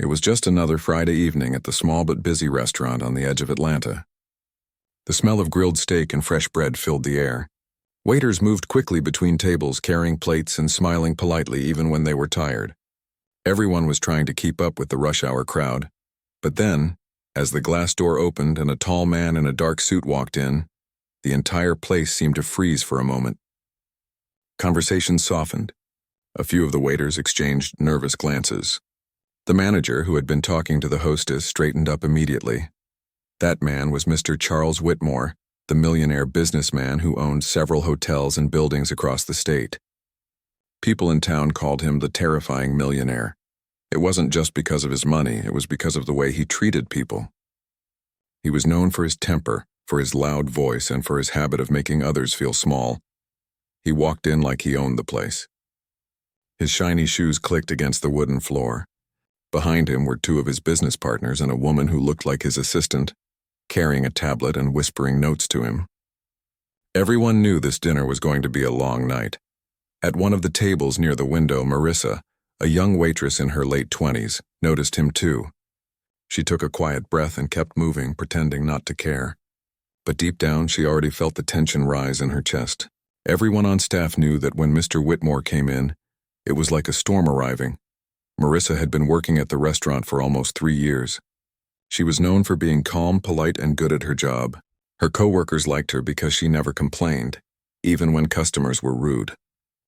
It was just another Friday evening at the small but busy restaurant on the edge of Atlanta. The smell of grilled steak and fresh bread filled the air. Waiters moved quickly between tables, carrying plates and smiling politely even when they were tired. Everyone was trying to keep up with the rush hour crowd. But then, as the glass door opened and a tall man in a dark suit walked in, the entire place seemed to freeze for a moment. Conversation softened. A few of the waiters exchanged nervous glances. The manager, who had been talking to the hostess, straightened up immediately. That man was Mr. Charles Whitmore, the millionaire businessman who owned several hotels and buildings across the state. People in town called him the terrifying millionaire. It wasn't just because of his money, it was because of the way he treated people. He was known for his temper, for his loud voice, and for his habit of making others feel small. He walked in like he owned the place. His shiny shoes clicked against the wooden floor. Behind him were two of his business partners and a woman who looked like his assistant, carrying a tablet and whispering notes to him. Everyone knew this dinner was going to be a long night. At one of the tables near the window, Marissa, a young waitress in her late 20s, noticed him too. She took a quiet breath and kept moving, pretending not to care. But deep down, she already felt the tension rise in her chest. Everyone on staff knew that when Mr. Whitmore came in, it was like a storm arriving. Marissa had been working at the restaurant for almost 3 years. She was known for being calm, polite, and good at her job. Her coworkers liked her because she never complained, even when customers were rude.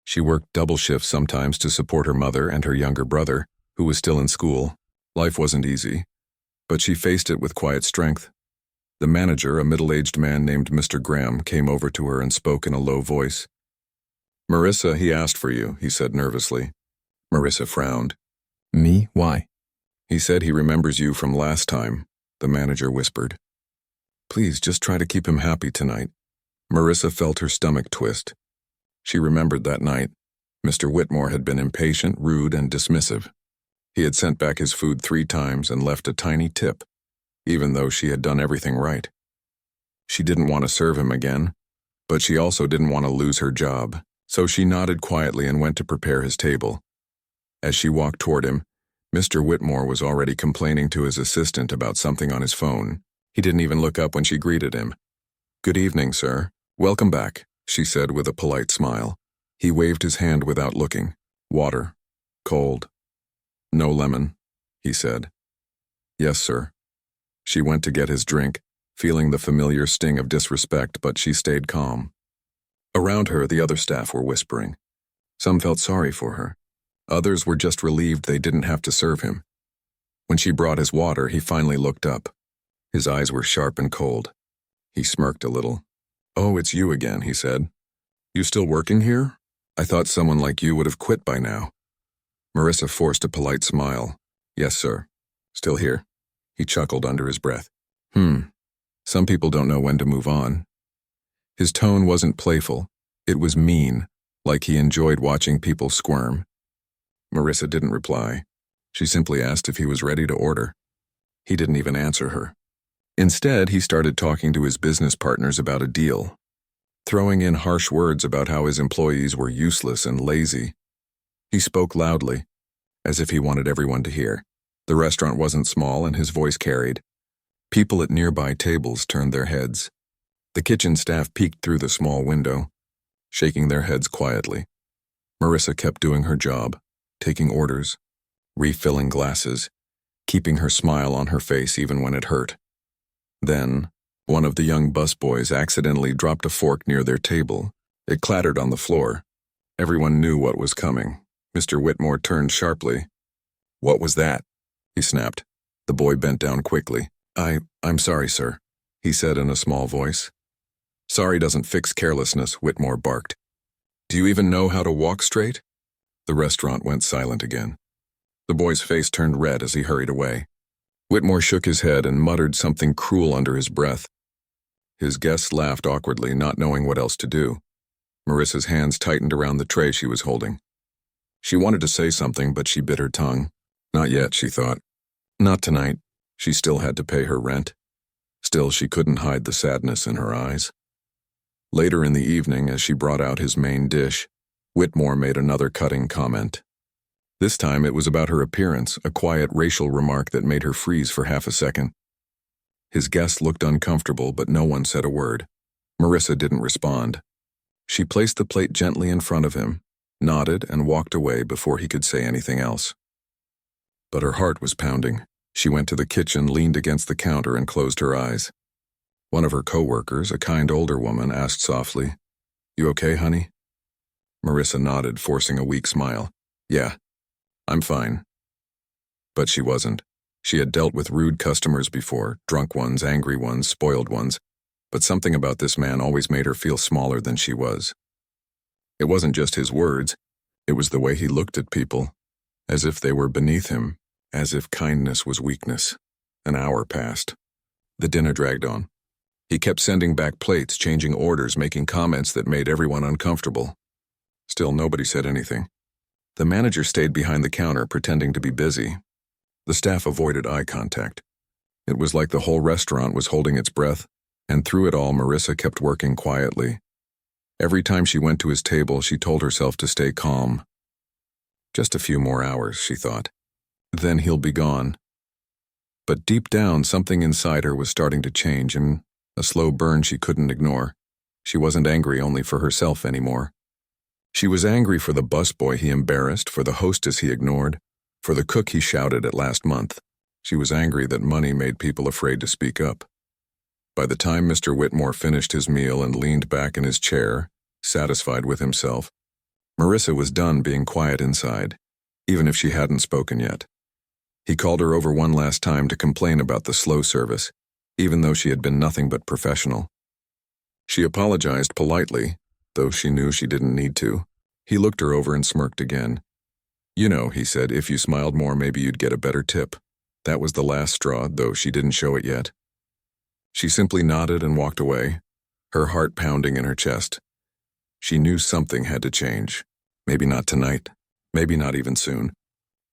She worked double shifts sometimes to support her mother and her younger brother, who was still in school. Life wasn't easy, but she faced it with quiet strength. The manager, a middle-aged man named Mr. Graham, came over to her and spoke in a low voice. "Marissa, he asked for you," he said nervously. Marissa frowned. Me? Why? "He said he remembers you from last time," the manager whispered. "Please, just try to keep him happy tonight." Marissa felt her stomach twist. She remembered that night. Mr. Whitmore had been impatient, rude, and dismissive. He had sent back his food 3 times and left a tiny tip, even though she had done everything right. She didn't want to serve him again, but she also didn't want to lose her job, so she nodded quietly and went to prepare his table. As she walked toward him, Mr. Whitmore was already complaining to his assistant about something on his phone. He didn't even look up when she greeted him. "Good evening, sir. Welcome back," she said with a polite smile. He waved his hand without looking. "Water. Cold. No lemon," he said. "Yes, sir." She went to get his drink, feeling the familiar sting of disrespect, but she stayed calm. Around her, the other staff were whispering. Some felt sorry for her. Others were just relieved they didn't have to serve him. When she brought his water, he finally looked up. His eyes were sharp and cold. He smirked a little. "Oh, it's you again," he said. "You still working here? I thought someone like you would have quit by now." Marissa forced a polite smile. "Yes, sir. Still here." He chuckled under his breath. Some people don't know when to move on." His tone wasn't playful. It was mean, like he enjoyed watching people squirm. Marissa didn't reply. She simply asked if he was ready to order. He didn't even answer her. Instead, he started talking to his business partners about a deal, throwing in harsh words about how his employees were useless and lazy. He spoke loudly, as if he wanted everyone to hear. The restaurant wasn't small, and his voice carried. People at nearby tables turned their heads. The kitchen staff peeked through the small window, shaking their heads quietly. Marissa kept doing her job, taking orders, refilling glasses, keeping her smile on her face even when it hurt. Then, one of the young busboys accidentally dropped a fork near their table. It clattered on the floor. Everyone knew what was coming. Mr. Whitmore turned sharply. "What was that?" he snapped. The boy bent down quickly. I'm sorry, sir," he said in a small voice. "Sorry doesn't fix carelessness," Whitmore barked. "Do you even know how to walk straight?" The restaurant went silent again. The boy's face turned red as he hurried away. Whitmore shook his head and muttered something cruel under his breath. His guests laughed awkwardly, not knowing what else to do. Marissa's hands tightened around the tray she was holding. She wanted to say something, but she bit her tongue. Not yet, she thought. Not tonight. She still had to pay her rent. Still, she couldn't hide the sadness in her eyes. Later in the evening, as she brought out his main dish, Whitmore made another cutting comment. This time it was about her appearance, a quiet racial remark that made her freeze for half a second. His guest looked uncomfortable, but no one said a word. Marissa didn't respond. She placed the plate gently in front of him, nodded, and walked away before he could say anything else. But her heart was pounding. She went to the kitchen, leaned against the counter, and closed her eyes. One of her co-workers, a kind older woman, asked softly, "You okay, honey?" Marissa nodded, forcing a weak smile. "Yeah, I'm fine." But she wasn't. She had dealt with rude customers before, drunk ones, angry ones, spoiled ones, but something about this man always made her feel smaller than she was. It wasn't just his words, it was the way he looked at people, as if they were beneath him, as if kindness was weakness. An hour passed. The dinner dragged on. He kept sending back plates, changing orders, making comments that made everyone uncomfortable. Still, nobody said anything. The manager stayed behind the counter, pretending to be busy. The staff avoided eye contact. It was like the whole restaurant was holding its breath, and through it all, Marissa kept working quietly. Every time she went to his table, she told herself to stay calm. Just a few more hours, she thought. Then he'll be gone. But deep down, something inside her was starting to change, and a slow burn she couldn't ignore. She wasn't angry only for herself anymore. She was angry for the busboy he embarrassed, for the hostess he ignored, for the cook he shouted at last month. She was angry that money made people afraid to speak up. By the time Mr. Whitmore finished his meal and leaned back in his chair, satisfied with himself, Marissa was done being quiet inside, even if she hadn't spoken yet. He called her over one last time to complain about the slow service, even though she had been nothing but professional. She apologized politely, though she knew she didn't need to. He looked her over and smirked again. "You know," he said, "if you smiled more, maybe you'd get a better tip." That was the last straw, though she didn't show it yet. She simply nodded and walked away, her heart pounding in her chest. She knew something had to change. Maybe not tonight, maybe not even soon.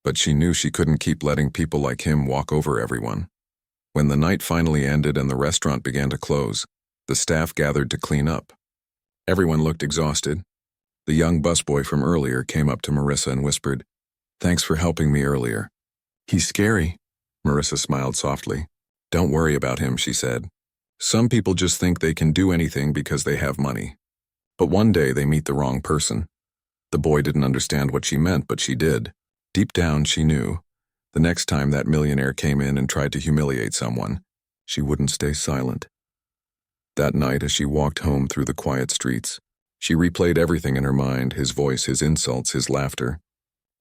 But she knew she couldn't keep letting people like him walk over everyone. When the night finally ended and the restaurant began to close, the staff gathered to clean up. Everyone looked exhausted. The young busboy from earlier came up to Marissa and whispered, "Thanks for helping me earlier." "He's scary," Marissa smiled softly. "Don't worry about him," she said. "Some people just think they can do anything because they have money. But one day they meet the wrong person." The boy didn't understand what she meant, but she did. Deep down, she knew. The next time that millionaire came in and tried to humiliate someone, she wouldn't stay silent. That night, as she walked home through the quiet streets, she replayed everything in her mind, his voice, his insults, his laughter.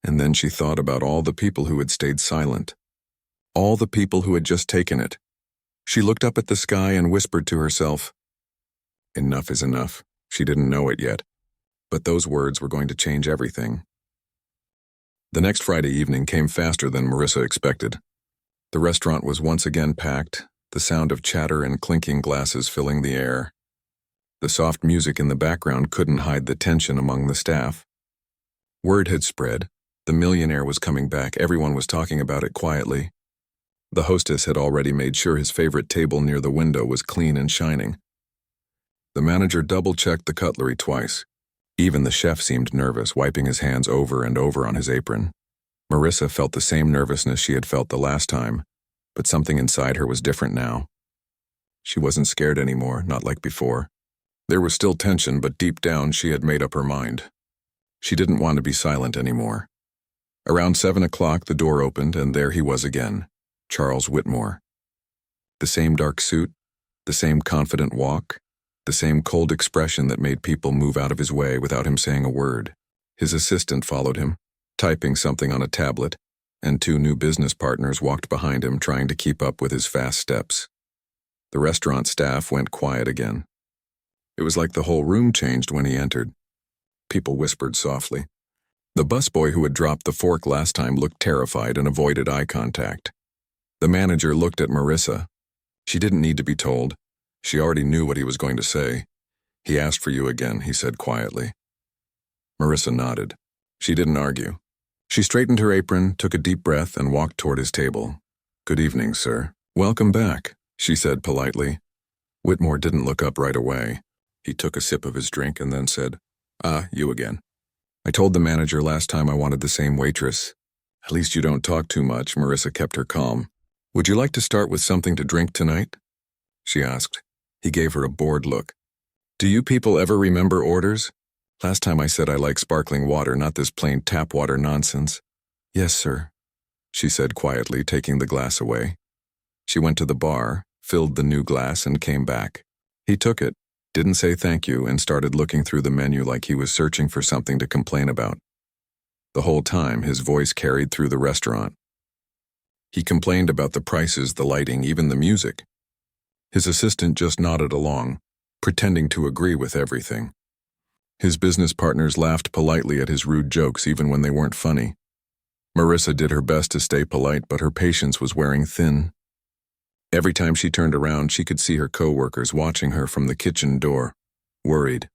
And then she thought about all the people who had stayed silent. All the people who had just taken it. She looked up at the sky and whispered to herself, "Enough is enough." She didn't know it yet, but those words were going to change everything. The next Friday evening came faster than Marissa expected. The restaurant was once again packed, the sound of chatter and clinking glasses filling the air. The soft music in the background couldn't hide the tension among the staff. Word had spread. The millionaire was coming back. Everyone was talking about it quietly. The hostess had already made sure his favorite table near the window was clean and shining. The manager double-checked the cutlery twice. Even the chef seemed nervous, wiping his hands over and over on his apron. Marissa felt the same nervousness she had felt the last time, but something inside her was different now. She wasn't scared anymore, not like before. There was still tension, but deep down she had made up her mind. She didn't want to be silent anymore. Around 7 o'clock, the door opened, and there he was again, Charles Whitmore. The same dark suit, the same confident walk, the same cold expression that made people move out of his way without him saying a word. His assistant followed him, typing something on a tablet, and 2 new business partners walked behind him, trying to keep up with his fast steps. The restaurant staff went quiet again. It was like the whole room changed when he entered. People whispered softly. The busboy who had dropped the fork last time looked terrified and avoided eye contact. The manager looked at Marissa. She didn't need to be told. She already knew what he was going to say. "He asked for you again," he said quietly. Marissa nodded. She didn't argue. She straightened her apron, took a deep breath, and walked toward his table. "Good evening, sir." "Welcome back," she said politely. Whitmore didn't look up right away. He took a sip of his drink and then said, "Ah, you again." I told the manager last time I wanted the same waitress. At least you don't talk too much, Marissa kept her calm. Would you like to start with something to drink tonight? She asked. He gave her a bored look. Do you people ever remember orders? Last time I said I like sparkling water, not this plain tap water nonsense. Yes, sir, she said quietly, taking the glass away. She went to the bar, filled the new glass, and came back. He took it, didn't say thank you, and started looking through the menu like he was searching for something to complain about. The whole time, his voice carried through the restaurant. He complained about the prices, the lighting, even the music. His assistant just nodded along, pretending to agree with everything. His business partners laughed politely at his rude jokes even when they weren't funny. Marissa did her best to stay polite, but her patience was wearing thin. Every time she turned around, she could see her co-workers watching her from the kitchen door, worried.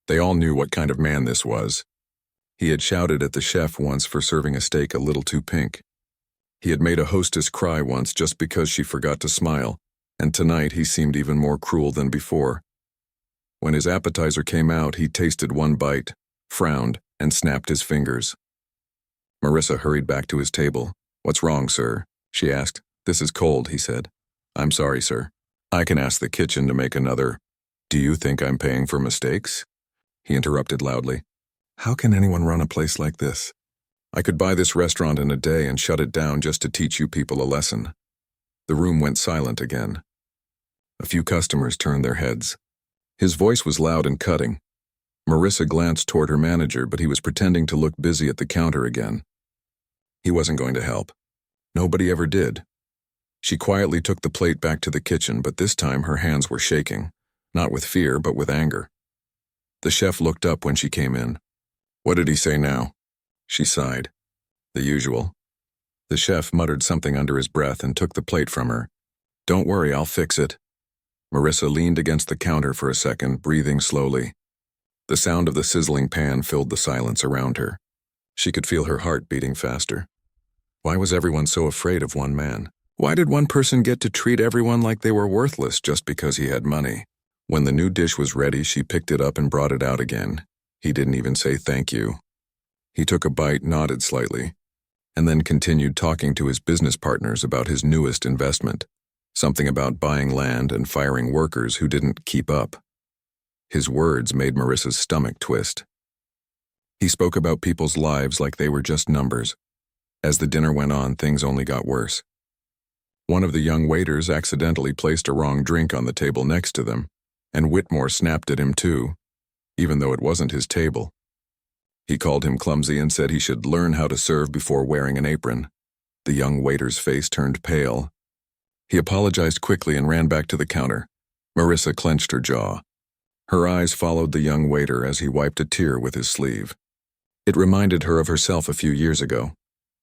They all knew what kind of man this was. He had shouted at the chef once for serving a steak a little too pink. He had made a hostess cry once just because she forgot to smile, and tonight he seemed even more cruel than before. When his appetizer came out, he tasted one bite, frowned, and snapped his fingers. Marissa hurried back to his table. What's wrong, sir? She asked. This is cold, he said. I'm sorry, sir. I can ask the kitchen to make another. Do you think I'm paying for mistakes? He interrupted loudly. How can anyone run a place like this? I could buy this restaurant in a day and shut it down just to teach you people a lesson. The room went silent again. A few customers turned their heads. His voice was loud and cutting. Marissa glanced toward her manager, but he was pretending to look busy at the counter again. He wasn't going to help. Nobody ever did. She quietly took the plate back to the kitchen, but this time her hands were shaking, not with fear, but with anger. The chef looked up when she came in. What did he say now? She sighed. The usual. The chef muttered something under his breath and took the plate from her. Don't worry, I'll fix it. Marissa leaned against the counter for a second, breathing slowly. The sound of the sizzling pan filled the silence around her. She could feel her heart beating faster. Why was everyone so afraid of one man? Why did one person get to treat everyone like they were worthless just because he had money? When the new dish was ready, she picked it up and brought it out again. He didn't even say thank you. He took a bite, nodded slightly, and then continued talking to his business partners about his newest investment, something about buying land and firing workers who didn't keep up. His words made Marissa's stomach twist. He spoke about people's lives like they were just numbers. As the dinner went on, things only got worse. One of the young waiters accidentally placed a wrong drink on the table next to them, and Whitmore snapped at him too, even though it wasn't his table. He called him clumsy and said he should learn how to serve before wearing an apron. The young waiter's face turned pale. He apologized quickly and ran back to the counter. Marissa clenched her jaw. Her eyes followed the young waiter as he wiped a tear with his sleeve. It reminded her of herself a few years ago,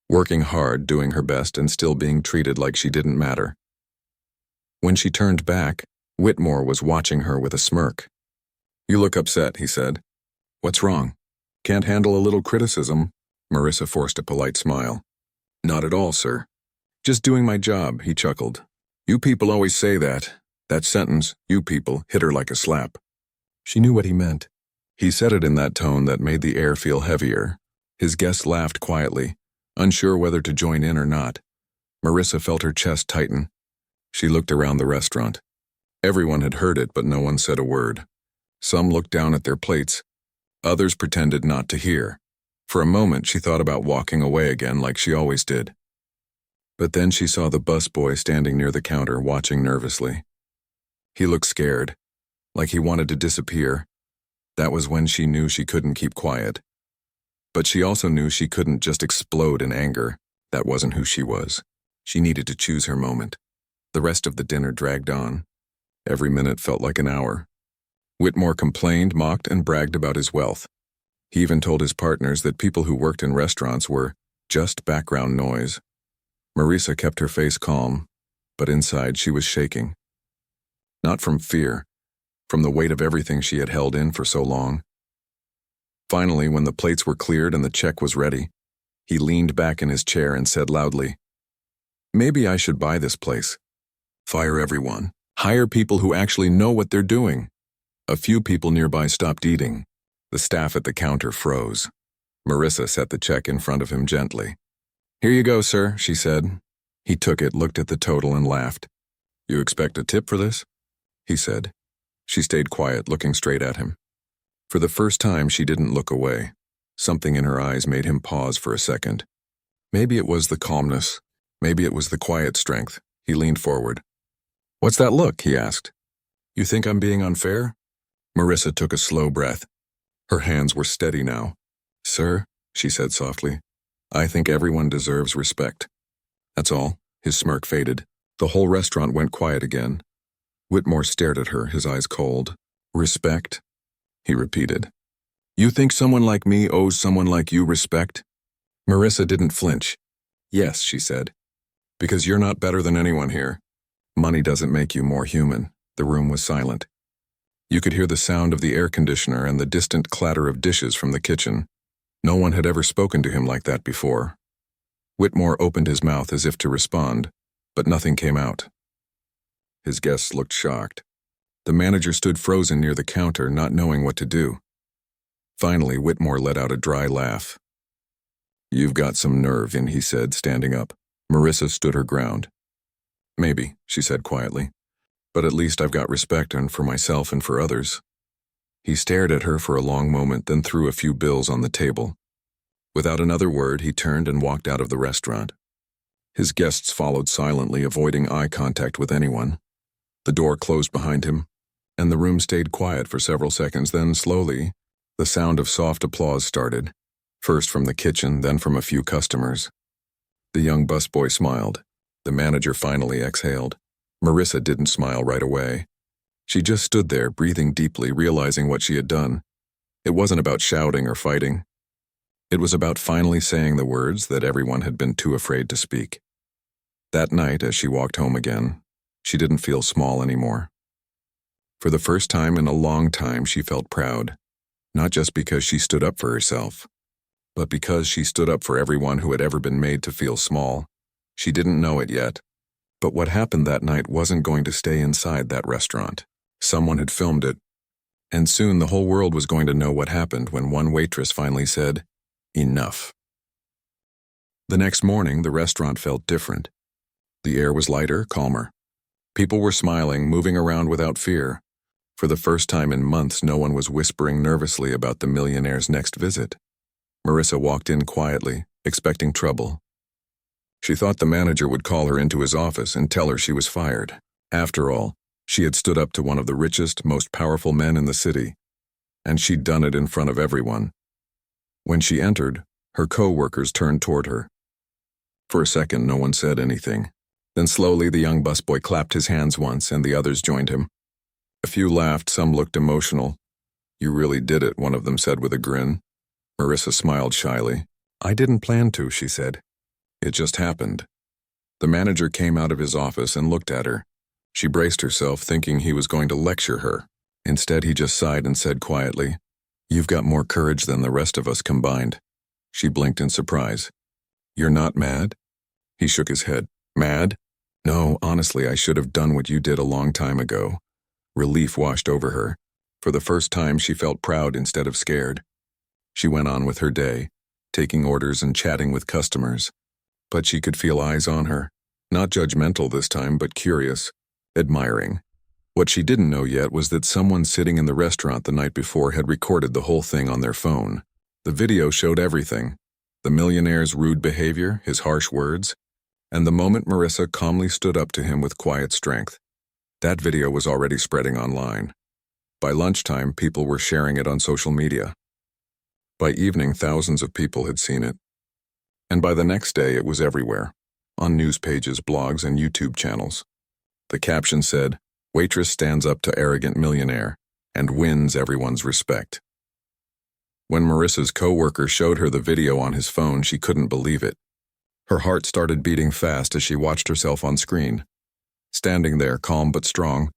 working hard, doing her best, and still being treated like she didn't matter. When she turned back, Whitmore was watching her with a smirk. You look upset, he said. What's wrong? Can't handle a little criticism? Marissa forced a polite smile. Not at all, sir. Just doing my job, he chuckled. You people always say that. That sentence, you people, hit her like a slap. She knew what he meant. He said it in that tone that made the air feel heavier. His guest laughed quietly, unsure whether to join in or not. Marissa felt her chest tighten. She looked around the restaurant. Everyone had heard it, but no one said a word. Some looked down at their plates. Others pretended not to hear. For a moment, she thought about walking away again like she always did. But then she saw the busboy standing near the counter, watching nervously. He looked scared, like he wanted to disappear. That was when she knew she couldn't keep quiet. But she also knew she couldn't just explode in anger. That wasn't who she was. She needed to choose her moment. The rest of the dinner dragged on. Every minute felt like an hour. Whitmore complained, mocked, and bragged about his wealth. He even told his partners that people who worked in restaurants were just background noise. Marissa kept her face calm, but inside she was shaking. Not from fear, from the weight of everything she had held in for so long. Finally, when the plates were cleared and the check was ready, he leaned back in his chair and said loudly, Maybe I should buy this place. Fire everyone. Hire people who actually know what they're doing. A few people nearby stopped eating. The staff at the counter froze. Marissa set the check in front of him gently. "Here you go, sir," she said. He took it, looked at the total, and laughed. "You expect a tip for this?" he said. She stayed quiet, looking straight at him. For the first time, she didn't look away. Something in her eyes made him pause for a second. Maybe it was the calmness. Maybe it was the quiet strength. He leaned forward. "What's that look?" he asked. "You think I'm being unfair?" Marissa took a slow breath. Her hands were steady now. "Sir," she said softly, "I think everyone deserves respect. That's all." His smirk faded. The whole restaurant went quiet again. Whitmore stared at her, his eyes cold. "Respect?" he repeated. "You think someone like me owes someone like you respect?" Marissa didn't flinch. "Yes," she said. "Because you're not better than anyone here. Money doesn't make you more human." The room was silent. You could hear the sound of the air conditioner and the distant clatter of dishes from the kitchen. No one had ever spoken to him like that before. Whitmore opened his mouth as if to respond, but nothing came out. His guests looked shocked. The manager stood frozen near the counter, not knowing what to do. Finally, Whitmore let out a dry laugh. "You've got some nerve," he said, standing up. Marissa stood her ground. "Maybe," she said quietly. "But at least I've got respect, and for myself and for others." He stared at her for a long moment, then threw a few bills on the table. Without another word, he turned and walked out of the restaurant. His guests followed silently, avoiding eye contact with anyone. The door closed behind him, and the room stayed quiet for several seconds. Then, slowly, the sound of soft applause started, first from the kitchen, then from a few customers. The young busboy smiled. The manager finally exhaled. Marissa didn't smile right away. She just stood there, breathing deeply, realizing what she had done. It wasn't about shouting or fighting. It was about finally saying the words that everyone had been too afraid to speak. That night, as she walked home again, she didn't feel small anymore. For the first time in a long time, she felt proud, not just because she stood up for herself, but because she stood up for everyone who had ever been made to feel small. She didn't know it yet, but what happened that night wasn't going to stay inside that restaurant. Someone had filmed it, and soon the whole world was going to know what happened when one waitress finally said, "Enough." The next morning, the restaurant felt different. The air was lighter, calmer. People were smiling, moving around without fear. For the first time in months, no one was whispering nervously about the millionaire's next visit. Marissa walked in quietly, expecting trouble. She thought the manager would call her into his office and tell her she was fired. After all, she had stood up to one of the richest, most powerful men in the city, and she'd done it in front of everyone. When she entered, her co-workers turned toward her. For a second, no one said anything. Then slowly, the young busboy clapped his hands once, and the others joined him. A few laughed, some looked emotional. "You really did it," one of them said with a grin. Marissa smiled shyly. "I didn't plan to," she said. "It just happened." The manager came out of his office and looked at her. She braced herself, thinking he was going to lecture her. Instead, he just sighed and said quietly, "You've got more courage than the rest of us combined." She blinked in surprise. "You're not mad?" He shook his head. "Mad? No, honestly, I should have done what you did a long time ago." Relief washed over her. For the first time, she felt proud instead of scared. She went on with her day, taking orders and chatting with customers. But she could feel eyes on her, not judgmental this time, but curious, admiring. What she didn't know yet was that someone sitting in the restaurant the night before had recorded the whole thing on their phone. The video showed everything: the millionaire's rude behavior, his harsh words, and the moment Marissa calmly stood up to him with quiet strength. That video was already spreading online. By lunchtime, people were sharing it on social media. By evening, thousands of people had seen it. And by the next day, it was everywhere, on news pages, blogs, and YouTube channels. The caption said, "Waitress stands up to arrogant millionaire and wins everyone's respect." When Marissa's co-worker showed her the video on his phone, she couldn't believe it. Her heart started beating fast as she watched herself on screen, standing there calm but strong,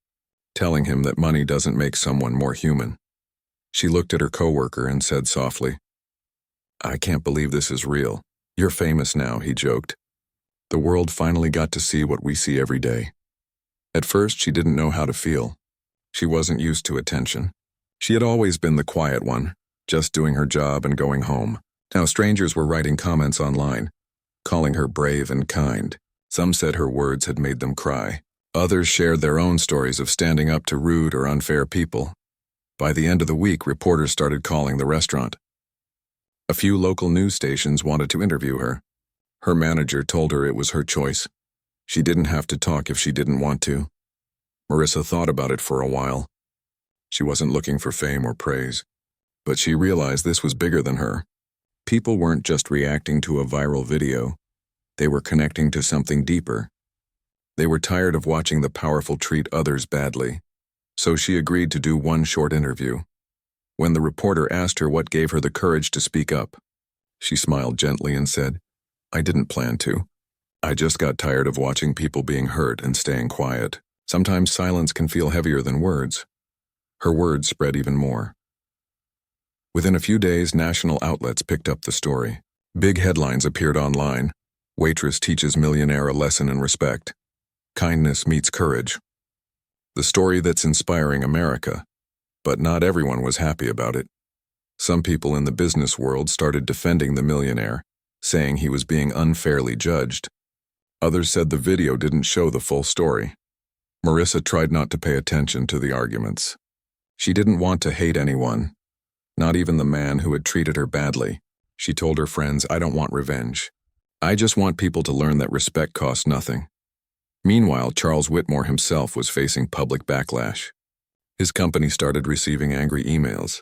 telling him that money doesn't make someone more human. She looked at her co-worker and said softly, "I can't believe this is real. You're famous now," he joked. The world finally got to see what we see every day. At first, she didn't know how to feel. She wasn't used to attention. She had always been the quiet one, just doing her job and going home. Now strangers were writing comments online, calling her brave and kind. Some said her words had made them cry. Others shared their own stories of standing up to rude or unfair people. By the end of the week, reporters started calling the restaurant. A few local news stations wanted to interview her. Her manager told her it was her choice. She didn't have to talk if she didn't want to. Marissa thought about it for a while. She wasn't looking for fame or praise, but she realized this was bigger than her. People weren't just reacting to a viral video. They were connecting to something deeper. They were tired of watching the powerful treat others badly. So she agreed to do one short interview. When the reporter asked her what gave her the courage to speak up, she smiled gently and said, "I didn't plan to. I just got tired of watching people being hurt and staying quiet. Sometimes silence can feel heavier than words." Her words spread even more. Within a few days, national outlets picked up the story. Big headlines appeared online. Waitress teaches millionaire a lesson in respect. Kindness meets courage. The story that's inspiring America. But not everyone was happy about it. Some people in the business world started defending the millionaire, saying he was being unfairly judged. Others said the video didn't show the full story. Marissa tried not to pay attention to the arguments. She didn't want to hate anyone, not even the man who had treated her badly. She told her friends, "I don't want revenge. I just want people to learn that respect costs nothing." Meanwhile, Charles Whitmore himself was facing public backlash. His company started receiving angry emails.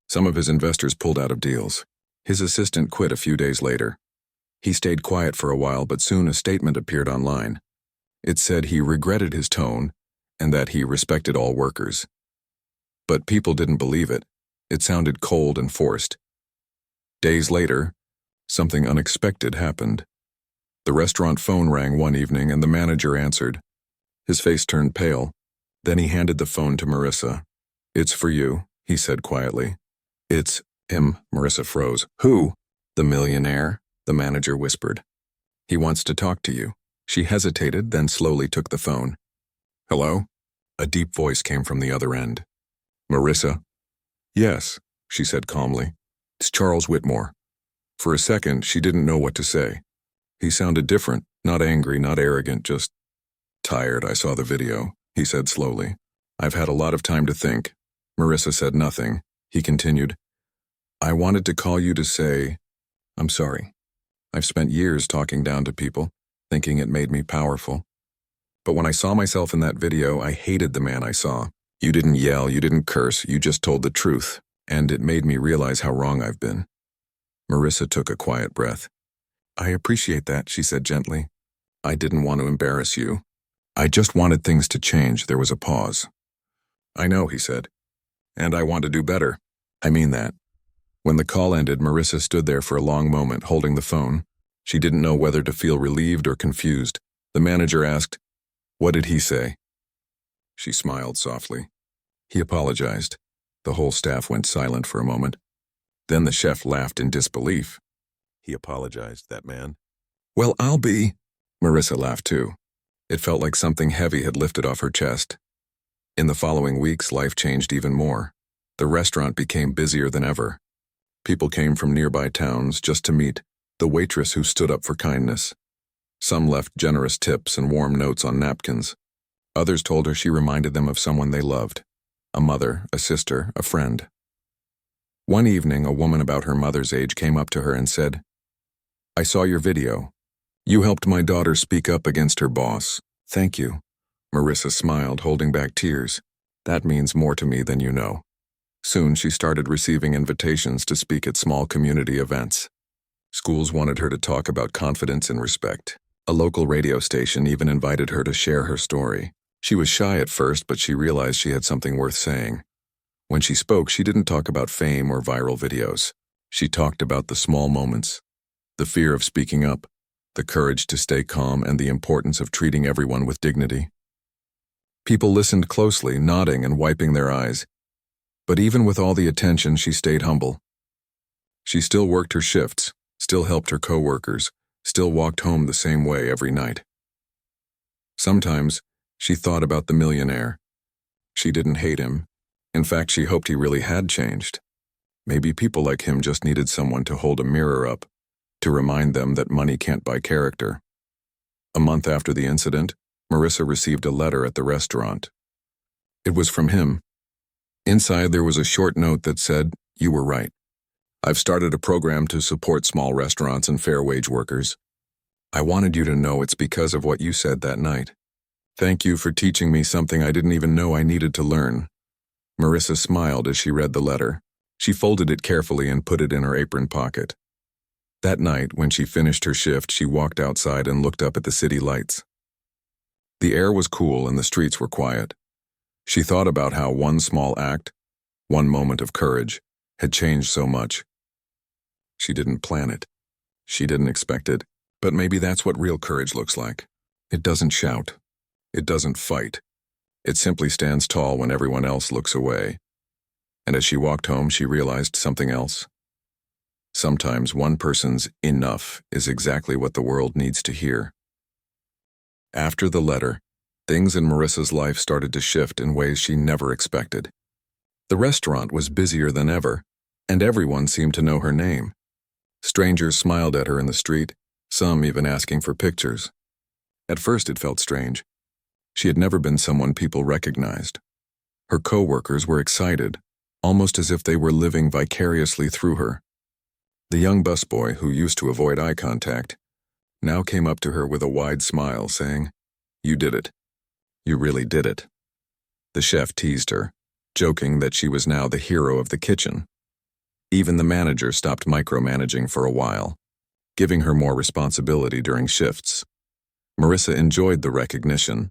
Some of his investors pulled out of deals. His assistant quit a few days later. He stayed quiet for a while, but soon a statement appeared online. It said he regretted his tone and that he respected all workers. But people didn't believe it. It sounded cold and forced. Days later, something unexpected happened. The restaurant phone rang one evening and the manager answered. His face turned pale. Then he handed the phone to Marissa. "It's for you," he said quietly. "It's him." Marissa froze. "Who?" "The millionaire," the manager whispered. "He wants to talk to you." She hesitated, then slowly took the phone. "Hello?" A deep voice came from the other end. "Marissa?" "Yes," she said calmly. "It's Charles Whitmore." For a second, she didn't know what to say. He sounded different, not angry, not arrogant, just tired. "I saw the video," he said slowly. "I've had a lot of time to think." Marissa said nothing. He continued, "I wanted to call you to say, I'm sorry. I've spent years talking down to people, thinking it made me powerful. But when I saw myself in that video, I hated the man I saw. You didn't yell, you didn't curse, you just told the truth, and it made me realize how wrong I've been." Marissa took a quiet breath. "I appreciate that," she said gently. "I didn't want to embarrass you. I just wanted things to change." There was a pause. "I know," he said. "And I want to do better. I mean that." When the call ended, Marissa stood there for a long moment, holding the phone. She didn't know whether to feel relieved or confused. The manager asked, "What did he say?" She smiled softly. "He apologized." The whole staff went silent for a moment. Then the chef laughed in disbelief. "He apologized, that man?" "Well, I'll be." Marissa laughed too. It felt like something heavy had lifted off her chest. In the following weeks, life changed even more. The restaurant became busier than ever. People came from nearby towns just to meet the waitress who stood up for kindness. Some left generous tips and warm notes on napkins. Others told her she reminded them of someone they loved, a mother, a sister, a friend. One evening, a woman about her mother's age came up to her and said, "I saw your video. You helped my daughter speak up against her boss. Thank you." Marissa smiled, holding back tears. "That means more to me than you know." Soon she started receiving invitations to speak at small community events. Schools wanted her to talk about confidence and respect. A local radio station even invited her to share her story. She was shy at first, but she realized she had something worth saying. When she spoke, she didn't talk about fame or viral videos. She talked about the small moments, the fear of speaking up, the courage to stay calm, and the importance of treating everyone with dignity. People listened closely, nodding and wiping their eyes. But even with all the attention, she stayed humble. She still worked her shifts, still helped her coworkers, still walked home the same way every night. Sometimes, she thought about the millionaire. She didn't hate him. In fact, she hoped he really had changed. Maybe people like him just needed someone to hold a mirror up, to remind them that money can't buy character. A month after the incident, Marissa received a letter at the restaurant. It was from him. Inside there was a short note that said, "You were right. I've started a program to support small restaurants and fair wage workers. I wanted you to know it's because of what you said that night. Thank you for teaching me something I didn't even know I needed to learn." Marissa smiled as she read the letter. She folded it carefully and put it in her apron pocket. That night, when she finished her shift, she walked outside and looked up at the city lights. The air was cool and the streets were quiet. She thought about how one small act, one moment of courage, had changed so much. She didn't plan it. She didn't expect it. But maybe that's what real courage looks like. It doesn't shout. It doesn't fight. It simply stands tall when everyone else looks away. And as she walked home, she realized something else. Sometimes one person's enough is exactly what the world needs to hear. After the letter, things in Marissa's life started to shift in ways she never expected. The restaurant was busier than ever, and everyone seemed to know her name. Strangers smiled at her in the street, some even asking for pictures. At first it felt strange. She had never been someone people recognized. Her co-workers were excited, almost as if they were living vicariously through her. The young busboy, who used to avoid eye contact, now came up to her with a wide smile, saying, "You did it. You really did it." The chef teased her, joking that she was now the hero of the kitchen. Even the manager stopped micromanaging for a while, giving her more responsibility during shifts. Marissa enjoyed the recognition,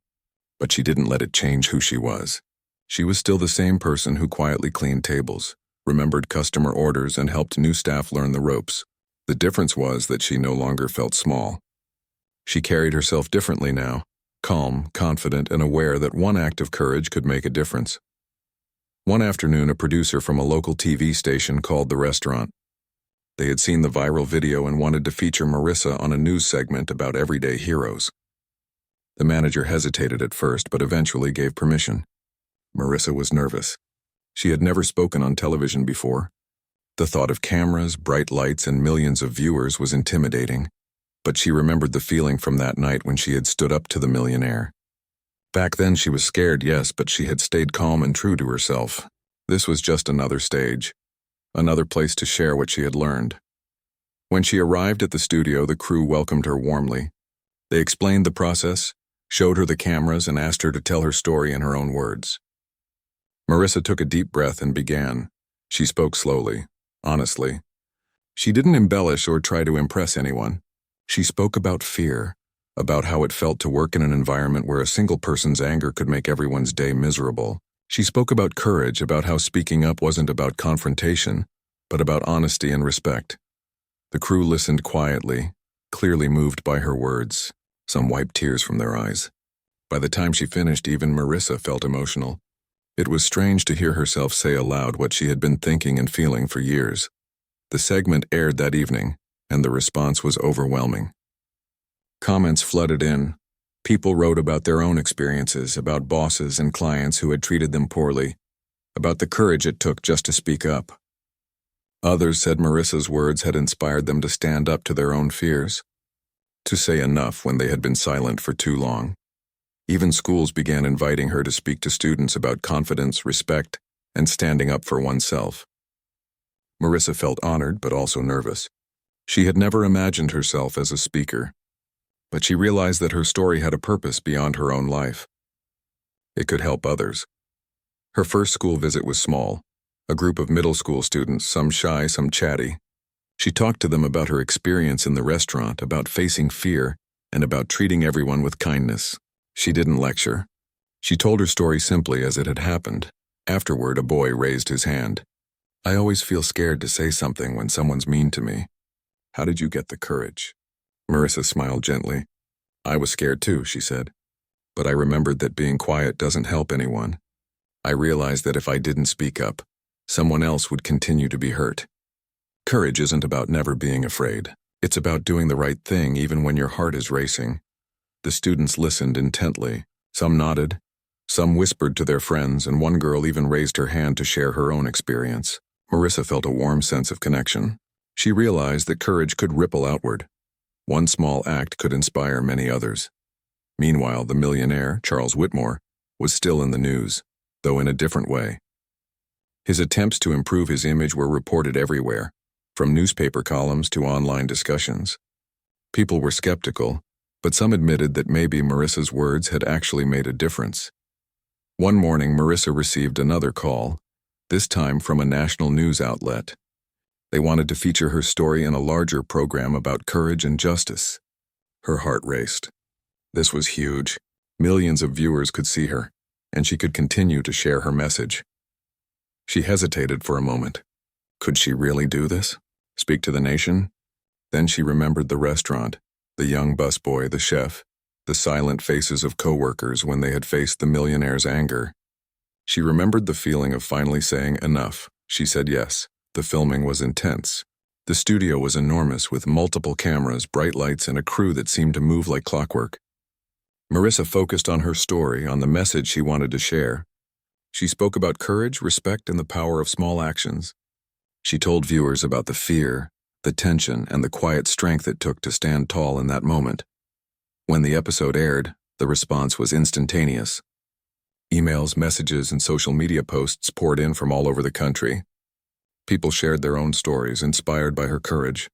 but she didn't let it change who she was. She was still the same person who quietly cleaned tables, remembered customer orders, and helped new staff learn the ropes. The difference was that she no longer felt small. She carried herself differently now, calm, confident, and aware that one act of courage could make a difference. One afternoon, a producer from a local TV station called the restaurant. They had seen the viral video and wanted to feature Marissa on a news segment about everyday heroes. The manager hesitated at first, but eventually gave permission. Marissa was nervous. She had never spoken on television before. The thought of cameras, bright lights, and millions of viewers was intimidating, but she remembered the feeling from that night when she had stood up to the millionaire. Back then she was scared, yes, but she had stayed calm and true to herself. This was just another stage, another place to share what she had learned. When she arrived at the studio, the crew welcomed her warmly. They explained the process, showed her the cameras, and asked her to tell her story in her own words. Marissa took a deep breath and began. She spoke slowly, honestly. She didn't embellish or try to impress anyone. She spoke about fear, about how it felt to work in an environment where a single person's anger could make everyone's day miserable. She spoke about courage, about how speaking up wasn't about confrontation, but about honesty and respect. The crew listened quietly, clearly moved by her words. Some wiped tears from their eyes. By the time she finished, even Marissa felt emotional. It was strange to hear herself say aloud what she had been thinking and feeling for years. The segment aired that evening, and the response was overwhelming. Comments flooded in. People wrote about their own experiences, about bosses and clients who had treated them poorly, about the courage it took just to speak up. Others said Marissa's words had inspired them to stand up to their own fears, to say enough when they had been silent for too long. Even schools began inviting her to speak to students about confidence, respect, and standing up for oneself. Marissa felt honored but also nervous. She had never imagined herself as a speaker, but she realized that her story had a purpose beyond her own life. It could help others. Her first school visit was small, a group of middle school students, some shy, some chatty. She talked to them about her experience in the restaurant, about facing fear, and about treating everyone with kindness. She didn't lecture. She told her story simply as it had happened. Afterward, a boy raised his hand. "I always feel scared to say something when someone's mean to me. How did you get the courage?" Marissa smiled gently. "I was scared too," she said. "But I remembered that being quiet doesn't help anyone. I realized that if I didn't speak up, someone else would continue to be hurt. Courage isn't about never being afraid. It's about doing the right thing even when your heart is racing." The students listened intently. Some nodded, some whispered to their friends, and one girl even raised her hand to share her own experience. Marissa felt a warm sense of connection. She realized that courage could ripple outward. One small act could inspire many others. Meanwhile, the millionaire, Charles Whitmore, was still in the news, though in a different way. His attempts to improve his image were reported everywhere, from newspaper columns to online discussions. People were skeptical, but some admitted that maybe Marissa's words had actually made a difference. One morning, Marissa received another call, this time from a national news outlet. They wanted to feature her story in a larger program about courage and justice. Her heart raced. This was huge. Millions of viewers could see her, and she could continue to share her message. She hesitated for a moment. Could she really do this? Speak to the nation? Then she remembered the restaurant, the young busboy, the chef, the silent faces of coworkers when they had faced the millionaire's anger. She remembered the feeling of finally saying enough. She said yes. The filming was intense. The studio was enormous with multiple cameras, bright lights, and a crew that seemed to move like clockwork. Marissa focused on her story, on the message she wanted to share. She spoke about courage, respect, and the power of small actions. She told viewers about the fear, the tension, and the quiet strength it took to stand tall in that moment. When the episode aired, the response was instantaneous. Emails, messages, and social media posts poured in from all over the country. People shared their own stories, inspired by her courage.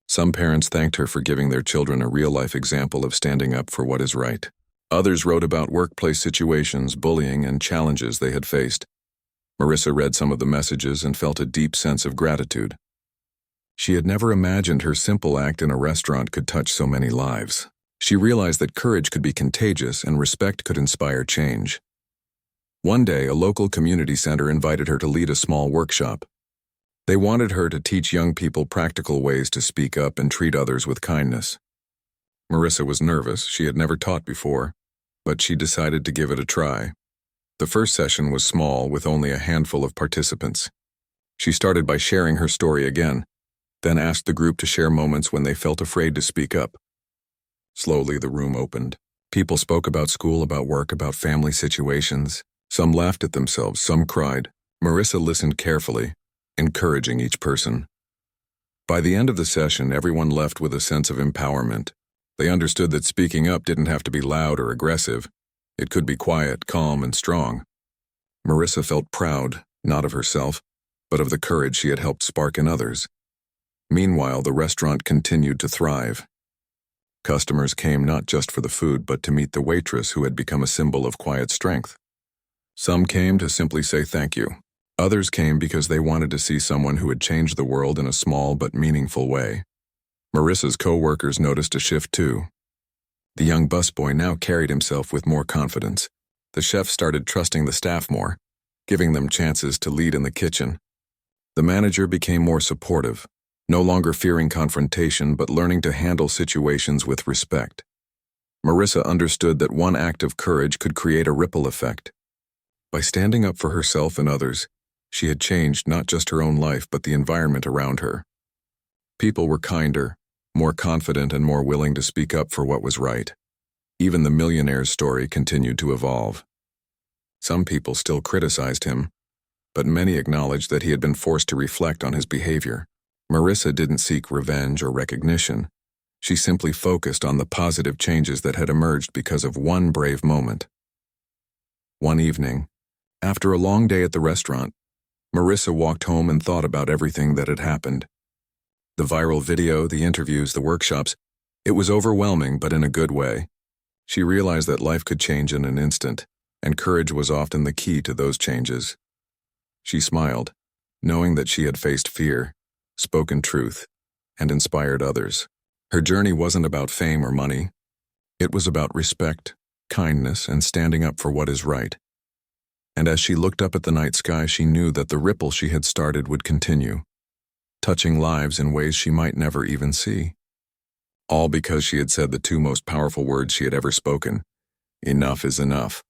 Some parents thanked her for giving their children a real-life example of standing up for what is right. Others wrote about workplace situations, bullying, and challenges they had faced. Marissa read some of the messages and felt a deep sense of gratitude. She had never imagined her simple act in a restaurant could touch so many lives. She realized that courage could be contagious and respect could inspire change. One day, a local community center invited her to lead a small workshop. They wanted her to teach young people practical ways to speak up and treat others with kindness. Marissa was nervous. She had never taught before, but she decided to give it a try. The first session was small, with only a handful of participants. She started by sharing her story again, then asked the group to share moments when they felt afraid to speak up. Slowly, the room opened. People spoke about school, about work, about family situations. Some laughed at themselves, some cried. Marissa listened carefully, encouraging each person. By the end of the session, everyone left with a sense of empowerment. They understood that speaking up didn't have to be loud or aggressive. It could be quiet, calm, and strong. Marissa felt proud, not of herself, but of the courage she had helped spark in others. Meanwhile, the restaurant continued to thrive. Customers came not just for the food, but to meet the waitress who had become a symbol of quiet strength. Some came to simply say thank you. Others came because they wanted to see someone who had changed the world in a small but meaningful way. Marissa's co-workers noticed a shift too. The young busboy now carried himself with more confidence. The chef started trusting the staff more, giving them chances to lead in the kitchen. The manager became more supportive, no longer fearing confrontation but learning to handle situations with respect. Marissa understood that one act of courage could create a ripple effect. By standing up for herself and others, she had changed not just her own life but the environment around her. People were kinder, more confident, and more willing to speak up for what was right. Even the millionaire's story continued to evolve. Some people still criticized him, but many acknowledged that he had been forced to reflect on his behavior. Marissa didn't seek revenge or recognition. She simply focused on the positive changes that had emerged because of one brave moment. One evening, after a long day at the restaurant, Marissa walked home and thought about everything that had happened. The viral video, the interviews, the workshops, it was overwhelming, but in a good way. She realized that life could change in an instant, and courage was often the key to those changes. She smiled, knowing that she had faced fear, spoken truth, and inspired others. Her journey wasn't about fame or money. It was about respect, kindness, and standing up for what is right. And as she looked up at the night sky, she knew that the ripple she had started would continue, touching lives in ways she might never even see. All because she had said the two most powerful words she had ever spoken: enough is enough.